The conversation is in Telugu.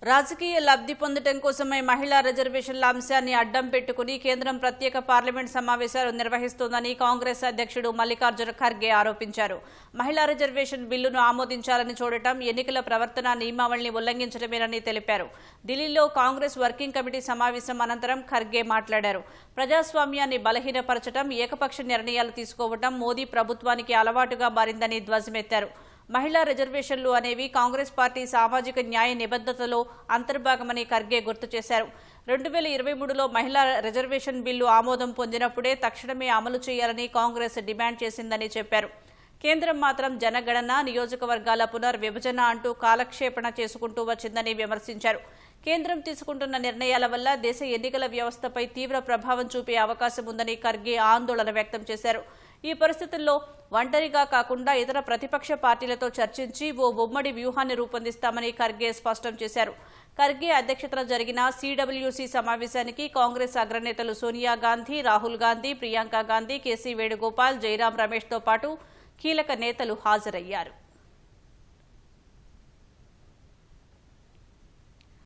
రాజకీయ లబ్ధి పొందడం కోసమే మహిళా రిజర్వేషన్ల అంశాన్ని అడ్డం పెట్టుకుని కేంద్రం ప్రత్యేక పార్లమెంట్ సమావేశాలు నిర్వహిస్తోందని కాంగ్రెస్ అధ్యక్షుడు మల్లికార్జున ఖర్గే ఆరోపించారు. మహిళా రిజర్వేషన్ బిల్లును ఆమోదించాలని చూడటం ఎన్నికల ప్రవర్తన నియమావళిని ఉల్లంఘించడమేనని తెలిపారు. ఢిల్లీలో కాంగ్రెస్ వర్కింగ్ కమిటీ సమావేశం అనంతరం ఖర్గే మాట్లాడారు. ప్రజాస్వామ్యాన్ని బలహీనపరచడం, ఏకపక్ష నిర్ణయాలు తీసుకోవడం మోదీ ప్రభుత్వానికి అలవాటుగా మారిందని ధ్వజమెత్తారు. మహిళా రిజర్వేషన్లు అనేవి కాంగ్రెస్ పార్టీ సామాజిక న్యాయ నిబద్ధతలో అంతర్భాగమని ఖర్గే గుర్తు చేశారు. 2023లో మహిళా రిజర్వేషన్ బిల్లు ఆమోదం పొందినప్పుడే తక్షణమే అమలు చేయాలని కాంగ్రెస్ డిమాండ్ చేసిందని చెప్పారు. కేంద్రం మాత్రం జనగణన, నియోజకవర్గాల పునర్విభజన అంటూ కాలక్షేపణ చేసుకుంటూ వచ్చిందని విమర్శించారు. కేంద్రం తీసుకుంటున్న నిర్ణయాల వల్ల దేశ ఎన్నికల వ్యవస్థపై తీవ్ర ప్రభావం చూపే అవకాశం ఉందని ఖర్గే ఆందోళన వ్యక్తం చేశారు. ఈ పరిస్థితుల్లో ఒంటరిగా కాకుండా ఇతర ప్రతిపక్ష పార్టీలతో చర్చించి ఓ ఉమ్మడి వ్యూహాన్ని రూపొందిస్తామని ఖర్గే స్పష్టం చేశారు. ఖర్గే అధ్యక్షతన జరిగిన సిడబ్ల్యూసీ సమావేశానికి కాంగ్రెస్ అగ్రనేతలు సోనియా గాంధీ, రాహుల్ గాంధీ, ప్రియాంక గాంధీ, కేసీ వేణుగోపాల్, జైరాం రమేష్తో పాటు కీలక నేతలు హాజరయ్యారు.